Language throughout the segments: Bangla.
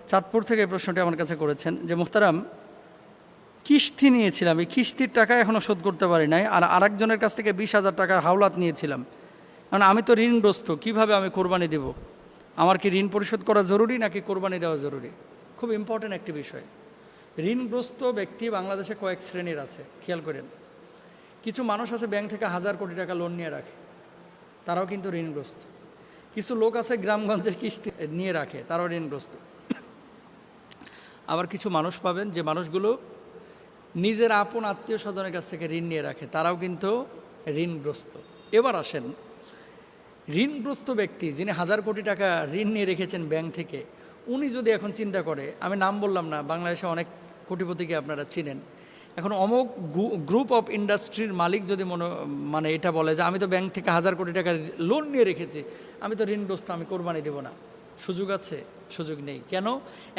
চাঁদপুর থেকে এই প্রশ্নটি আমার কাছে করেছেন যে মুহতারাম, কিস্তি নিয়েছিলাম, এই কিস্তির টাকা এখনও শোধ করতে পারি নাই, আর আরেকজনের কাছ থেকে 20,000 টাকার হাওলাত নিয়েছিলাম। কারণ আমি তো ঋণগ্রস্ত, কিভাবে আমি কোরবানি দেব? আমার কি ঋণ পরিশোধ করা জরুরি নাকি কোরবানি দেওয়া জরুরি? খুব ইম্পর্ট্যান্ট একটি বিষয়। ঋণগ্রস্ত ব্যক্তি বাংলাদেশে কয়েক শ্রেণীর আছে, খেয়াল করেন। কিছু মানুষ আছে ব্যাংক থেকে 1,000 কোটি টাকা লোন নিয়ে রাখে, তারাও কিন্তু ঋণগ্রস্ত। কিছু লোক আছে গ্রামগঞ্জের কিস্তি নিয়ে রাখে, তারাও ঋণগ্রস্ত। আবার কিছু মানুষ পাবেন যে মানুষগুলো নিজের আপন আত্মীয় স্বজনের কাছ থেকে ঋণ নিয়ে রাখে, তারাও কিন্তু ঋণগ্রস্ত। এবার আসেন, ঋণগ্রস্ত ব্যক্তি যিনি 1,000 কোটি টাকা ঋণ নিয়ে রেখেছেন ব্যাংক থেকে, উনি যদি এখন চিন্তা করে, আমি নাম বললাম না, বাংলাদেশে অনেক কোটিপতিকে আপনারা চিনেন, এখন অমুক গ্রুপ অফ ইন্ডাস্ট্রির মালিক যদি মানে এটা বলে যে আমি তো ব্যাংক থেকে 1,000 কোটি টাকার লোন নিয়ে রেখেছি, আমি তো ঋণগ্রস্ত, আমি কোরবানি দেব না, সুযোগ আছে? সুযোগ নেই। কেন?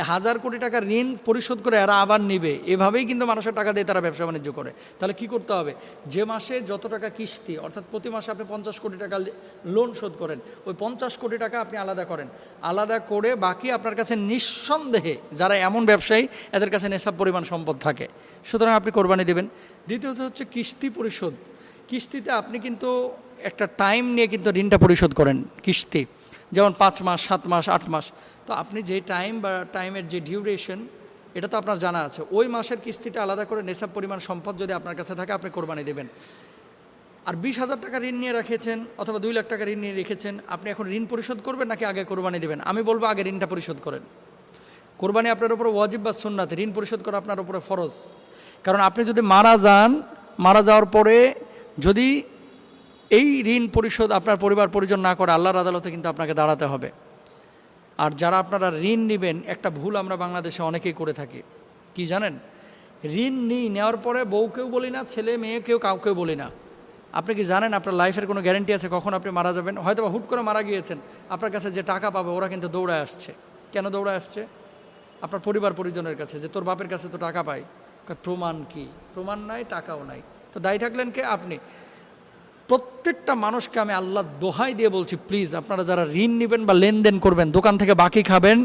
1,000 কোটি টাকার ঋণ পরিশোধ করে এরা আবার নেবে, এভাবেই কিন্তু মানুষের টাকা দিয়ে তারা ব্যবসা বাণিজ্য করে। তাহলে কি করতে হবে? যে মাসে যত টাকা কিস্তি, অর্থাৎ প্রতি মাসে আপনি 50 কোটি টাকা লোন শোধ করেন, ওই 50 কোটি টাকা আপনি আলাদা করেন, আলাদা করে বাকি আপনার কাছে নিঃসন্দেহে, যারা এমন ব্যবসায়ী এদের কাছে নেশাব পরিমাণ সম্পদ থাকে, সুতরাং আপনি কোরবানি দেবেন। দ্বিতীয়ত হচ্ছে কিস্তি পরিশোধ। কিস্তিতে আপনি কিন্তু একটা টাইম নিয়ে কিন্তু ঋণটা পরিশোধ করেন কিস্তি, যেমন 5 মাস, 7 মাস, 8 মাস। তো আপনি যে টাইম বা টাইমের যে ডিউরেশন, এটা তো আপনার জানা আছে, ওই মাসের কিস্তিটা আলাদা করে নেশাব পরিমাণ সম্পদ যদি আপনার কাছে থাকে, আপনি কোরবানি দেবেন। আর 20,000 টাকা ঋণ নিয়ে রেখেছেন অথবা 2 লাখ টাকা ঋণ নিয়ে রেখেছেন, আপনি এখন ঋণ পরিশোধ করবেন নাকি আগে কোরবানি দেবেন? আমি বলবো আগে ঋণটা পরিশোধ করেন। কোরবানি আপনার উপরে ওয়াজিব বা সুন্নাত, ঋণ পরিশোধ করা আপনার উপরে ফরজ। কারণ আপনি যদি মারা যান, মারা যাওয়ার পরে যদি এই ঋণ পরিশোধ আপনার পরিবার পরিজন না করে, আল্লাহর আদালতে কিন্তু আপনাকে দাঁড়াতে হবে। আর যারা আপনারা ঋণ নেবেন, একটা ভুল আমরা বাংলাদেশে অনেকেই করে থাকি, কি জানেন? ঋণ নেওয়ার পরে বউকেও বলি না, ছেলে মেয়েকেও কাউকেও বলি না। আপনি কি জানেন আপনার লাইফের কোনো গ্যারান্টি আছে কখন আপনি মারা যাবেন? হয়তো বা হুট করে মারা গিয়েছেন, আপনার কাছে যে টাকা পাবে ওরা কিন্তু দৌড়ায় আসছে। কেন দৌড়ায় আসছে? আপনার পরিবার পরিজনের কাছে, যে তোর বাপের কাছে তো টাকা পাই। প্রমাণ কি? প্রমাণ নাই, টাকাও নাই, তো দায়ী থাকলেন কে? আপনি। প্রত্যেকটা মানুষকে আমি আল্লাহ দোহাই দিয়ে বলছি, প্লিজ আপনারা যারা ঋণ নেবেন বা লেনদেন করবেন, দোকান থেকে বাকি খাবেন,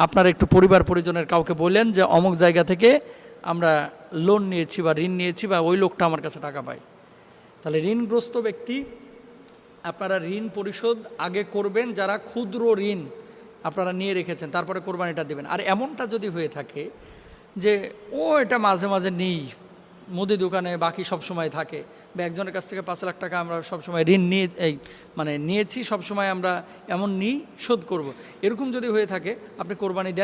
আপনারা একটু পরিবার পরিজনের কাউকে বললেন যে অমুক জায়গা থেকে আমরা লোন নিয়েছি বা ঋণ নিয়েছি বা ওই লোকটা আমার কাছে টাকা পায়। তাহলে ঋণগ্রস্ত ব্যক্তি, আপনারা ঋণ পরিশোধ আগে করবেন, যারা ক্ষুদ্র ঋণ আপনারা নিয়ে রেখেছেন, তারপরে কোরবানিটা দেবেন। আর এমনটা যদি হয়ে থাকে যে ও এটা মাঝে মাঝে নেই, মুদি দোকানে বাকি সব সময় থাকে, বা একজনের কাছ থেকে 5 লাখ টাকা আমরা সবসময় ঋণ নিয়ে নিয়েছি, সবসময় আমরা এমন নিই, শোধ করব, এরকম যদি হয়ে থাকে, আপনি কোরবানি দেন।